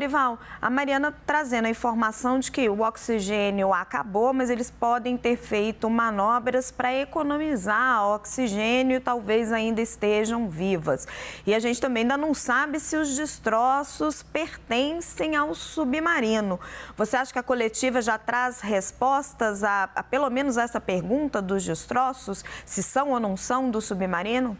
Lorival, a Mariana trazendo a informação de que o oxigênio acabou, mas eles podem ter feito manobras para economizar oxigênio e talvez ainda estejam vivas. E a gente também ainda não sabe se os destroços pertencem ao submarino. Você acha que a coletiva já traz respostas a pelo menos essa pergunta dos destroços, se são ou não são do submarino?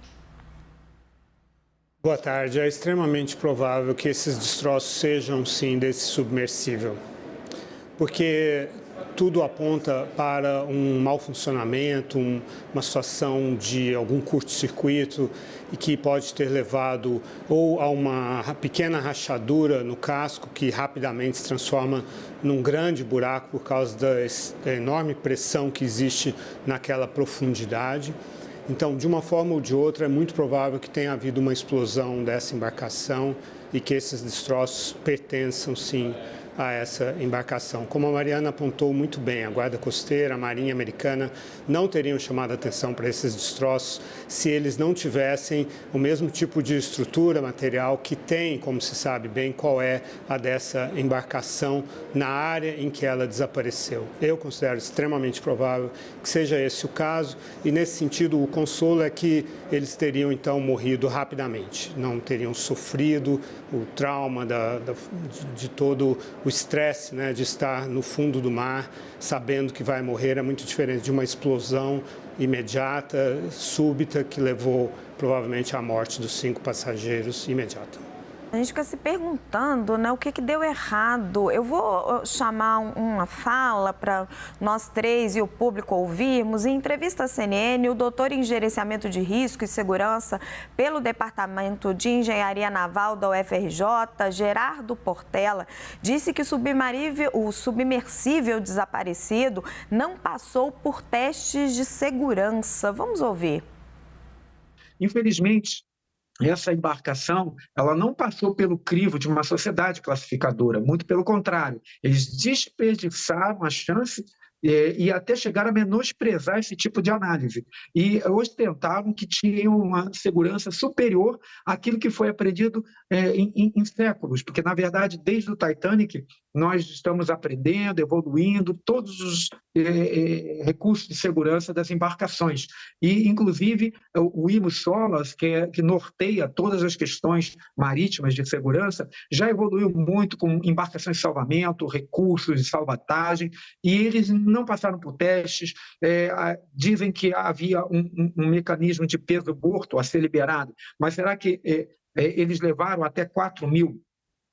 Boa tarde. É extremamente provável que esses destroços sejam, sim, desse submersível, porque tudo aponta para um mau funcionamento, uma situação de algum curto-circuito e que pode ter levado ou a uma pequena rachadura no casco que rapidamente se transforma num grande buraco por causa da enorme pressão que existe naquela profundidade. Então, de uma forma ou de outra, é muito provável que tenha havido uma explosão dessa embarcação e que esses destroços pertençam, sim, a essa embarcação. Como a Mariana apontou muito bem, a Guarda Costeira, a Marinha Americana não teriam chamado a atenção para esses destroços se eles não tivessem o mesmo tipo de estrutura material que tem, como se sabe bem, qual é a dessa embarcação na área em que ela desapareceu. Eu considero extremamente provável que seja esse o caso e, nesse sentido, o consolo é que eles teriam, então, morrido rapidamente, não teriam sofrido o trauma de todo o estresse, né, de estar no fundo do mar, sabendo que vai morrer. É muito diferente de uma explosão imediata, súbita, que levou provavelmente à morte dos 5 passageiros imediata. A gente fica se perguntando, né, o que deu errado. Eu vou chamar uma fala para nós três e o público ouvirmos. Em entrevista à CNN, o doutor em gerenciamento de risco e segurança pelo Departamento de Engenharia Naval da UFRJ, Gerardo Portela, disse que o submersível desaparecido não passou por testes de segurança. Vamos ouvir. Infelizmente, essa embarcação, ela não passou pelo crivo de uma sociedade classificadora, muito pelo contrário, eles desperdiçaram a chance e até chegaram a menosprezar esse tipo de análise. E ostentavam que tinham uma segurança superior àquilo que foi aprendido em séculos, porque, na verdade, desde o Titanic, nós estamos aprendendo, evoluindo todos os recursos de segurança das embarcações. E, inclusive, o IMO SOLAS, que norteia todas as questões marítimas de segurança, já evoluiu muito com embarcações de salvamento, recursos de salvatagem, e eles não passaram por testes. Dizem que havia um mecanismo de peso morto a ser liberado, mas será que eles levaram até 4.000?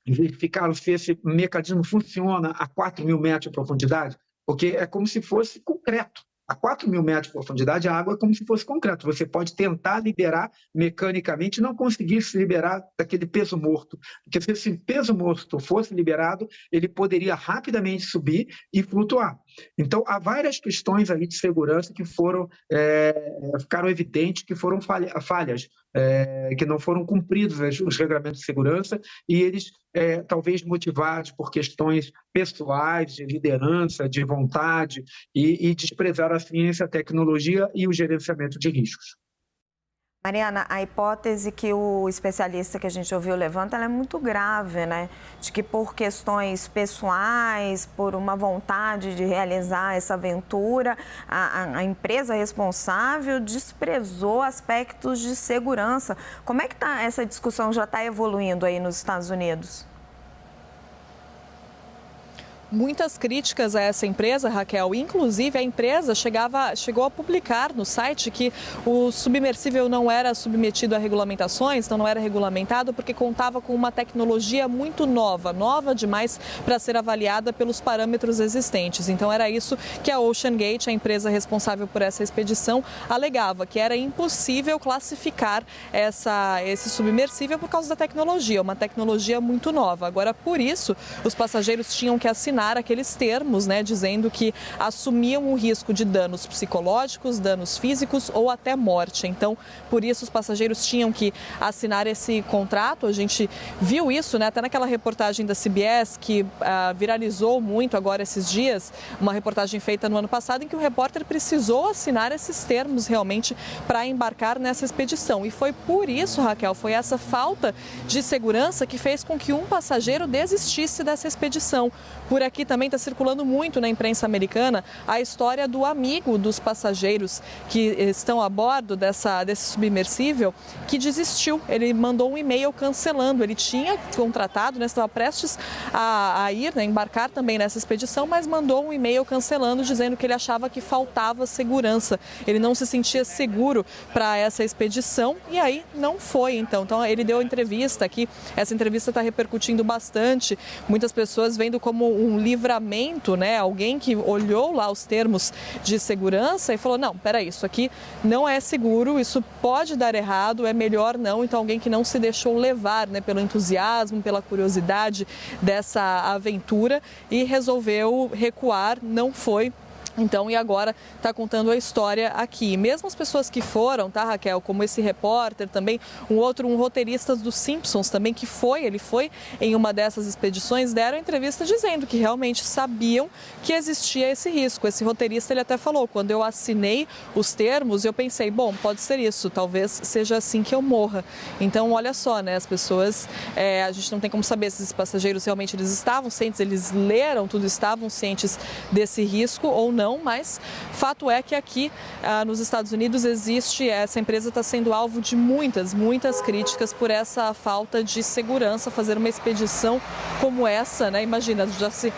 Verificaram se esse mecanismo funciona a 4.000 metros de profundidade? Porque é como se fosse concreto. A 4.000 metros de profundidade, a água é como se fosse concreto. Você pode tentar liberar mecanicamente e não conseguir se liberar daquele peso morto. Porque se esse peso morto fosse liberado, ele poderia rapidamente subir e flutuar. Então, há várias questões aí de segurança que ficaram evidentes que foram falhas, que não foram cumpridos os regulamentos de segurança, e eles, talvez motivados por questões pessoais, de liderança, de vontade, e desprezaram a ciência, a tecnologia e o gerenciamento de riscos. Mariana, a hipótese que o especialista que a gente ouviu levanta, ela é muito grave, né? De que por questões pessoais, por uma vontade de realizar essa aventura, a empresa responsável desprezou aspectos de segurança. Como é que essa discussão já está evoluindo aí nos Estados Unidos? Muitas críticas a essa empresa, Raquel. Inclusive, a empresa chegou a publicar no site que o submersível não era submetido a regulamentações, então não era regulamentado porque contava com uma tecnologia muito nova demais para ser avaliada pelos parâmetros existentes. Então era isso que a OceanGate, a empresa responsável por essa expedição, alegava, que era impossível classificar esse submersível por causa da tecnologia, uma tecnologia muito nova. Agora, por isso, os passageiros tinham que assinar assinar aqueles termos, né, dizendo que assumiam o risco de danos psicológicos, danos físicos ou até morte. Então, por isso os passageiros tinham que assinar esse contrato. A gente viu isso, né, até naquela reportagem da CBS que viralizou muito agora esses dias, uma reportagem feita no ano passado em que o repórter precisou assinar esses termos realmente para embarcar nessa expedição. E foi por isso, Raquel, foi essa falta de segurança que fez com que um passageiro desistisse dessa expedição. Por aqui também está circulando muito na imprensa americana a história do amigo dos passageiros que estão a bordo desse submersível que desistiu. Ele mandou um e-mail cancelando. Ele tinha contratado, né, estava prestes a ir, né, embarcar também nessa expedição, mas mandou um e-mail cancelando, dizendo que ele achava que faltava segurança. Ele não se sentia seguro para essa expedição e aí não foi. Então ele deu entrevista aqui. Essa entrevista está repercutindo bastante. Muitas pessoas vendo como um livramento, né? Alguém que olhou lá os termos de segurança e falou, não, peraí, isso aqui não é seguro, isso pode dar errado, é melhor não. Então alguém que não se deixou levar, né, pelo entusiasmo, pela curiosidade dessa aventura e resolveu recuar, não foi. Então, e agora está contando a história aqui. Mesmo as pessoas que foram, tá, Raquel, como esse repórter também, um roteirista dos Simpsons também, ele foi em uma dessas expedições, deram entrevista dizendo que realmente sabiam que existia esse risco. Esse roteirista, ele até falou, quando eu assinei os termos, eu pensei, bom, pode ser isso, talvez seja assim que eu morra. Então, olha só, né, as pessoas, a gente não tem como saber se esses passageiros realmente eles estavam cientes, eles leram tudo, estavam cientes desse risco ou não. Mas fato é que aqui nos Estados Unidos essa empresa está sendo alvo de muitas críticas por essa falta de segurança, fazer uma expedição como essa, né? Imagina, já se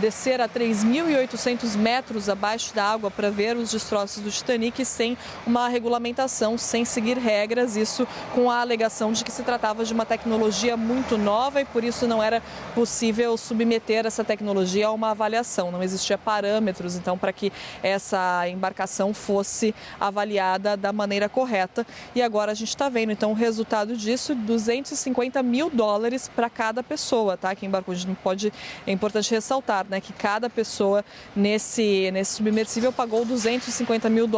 descer a 3.800 metros abaixo da água para ver os destroços do Titanic sem uma regulamentação, sem seguir regras, isso com a alegação de que se tratava de uma tecnologia muito nova e por isso não era possível submeter essa tecnologia a uma avaliação, não existia parâmetros, então, para que essa embarcação fosse avaliada da maneira correta. E agora a gente está vendo, então, o resultado disso, $250 mil para cada pessoa, tá? Que embarcou. A gente não pode, é importante ressaltar, né, que cada pessoa nesse submersível pagou $250 mil,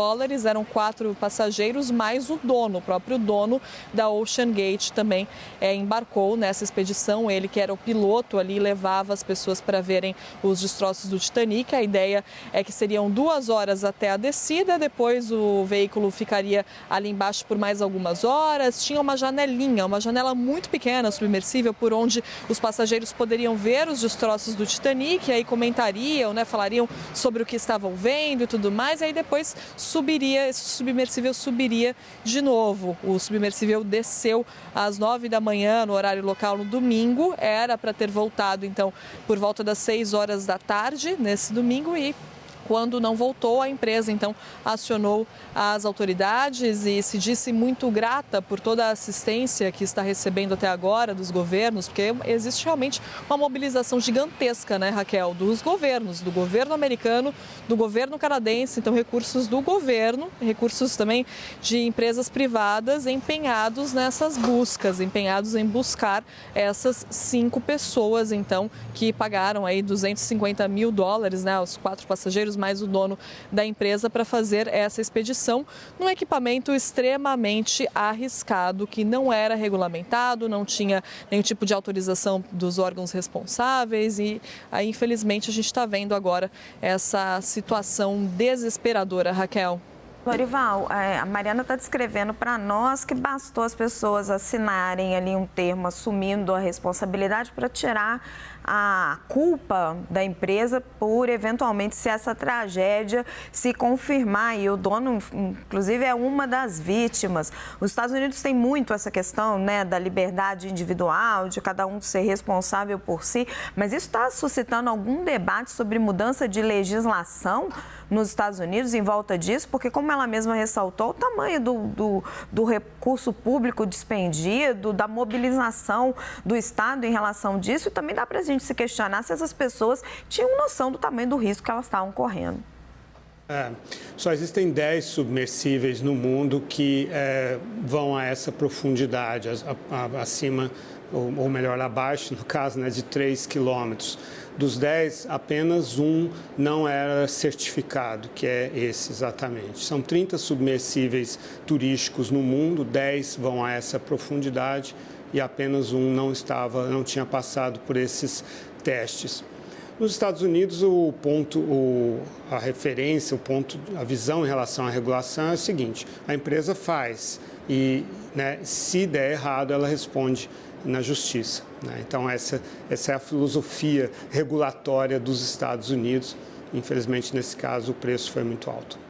eram 4 passageiros, mais o próprio dono da Ocean Gate também embarcou nessa expedição. Ele que era o piloto ali, levava as pessoas para verem os destroços do Titanic. A ideia é que seriam 2 horas até a descida, depois o veículo ficaria ali embaixo por mais algumas horas. Tinha uma janela muito pequena, submersível, por onde os passageiros poderiam ver os destroços do Titanic, e aí comentariam, né, falariam sobre o que estavam vendo e tudo mais, e aí depois esse submersível subiria de novo. O submersível desceu às 9 da manhã, no horário local, no domingo, era para ter voltado, então, por volta das 6 horas da tarde, nesse domingo, e quando não voltou, a empresa então acionou as autoridades e se disse muito grata por toda a assistência que está recebendo até agora dos governos, porque existe realmente uma mobilização gigantesca, né, Raquel, dos governos, do governo americano, do governo canadense, então recursos do governo, recursos também de empresas privadas empenhados nessas buscas, empenhados em buscar essas 5 pessoas, então, que pagaram aí $250 mil, né, os 4 passageiros, mais o dono da empresa, para fazer essa expedição num equipamento extremamente arriscado, que não era regulamentado, não tinha nenhum tipo de autorização dos órgãos responsáveis e aí, infelizmente, a gente está vendo agora essa situação desesperadora, Raquel. Lorival, a Mariana está descrevendo para nós que bastou as pessoas assinarem ali um termo assumindo a responsabilidade para tirar a culpa da empresa por, eventualmente, se essa tragédia se confirmar. E o dono, inclusive, é uma das vítimas. Os Estados Unidos têm muito essa questão, né, da liberdade individual, de cada um ser responsável por si, mas isso está suscitando algum debate sobre mudança de legislação nos Estados Unidos em volta disso, porque, como ela mesma ressaltou, o tamanho do recurso público despendido, da mobilização do Estado em relação disso, e também dá para a gente se questionar se essas pessoas tinham noção do tamanho do risco que elas estavam correndo. Só existem 10 submersíveis no mundo que vão a essa profundidade, acima ou melhor, abaixo, no caso, né, de 3 quilômetros. Dos 10, apenas um não era certificado, que é esse exatamente. São 30 submersíveis turísticos no mundo, 10 vão a essa profundidade e apenas um não tinha passado por esses testes. Nos Estados Unidos, a referência, a visão em relação à regulação é o seguinte: a empresa faz e, né, se der errado, ela responde na justiça, né? Então, essa é a filosofia regulatória dos Estados Unidos. Infelizmente, nesse caso, o preço foi muito alto.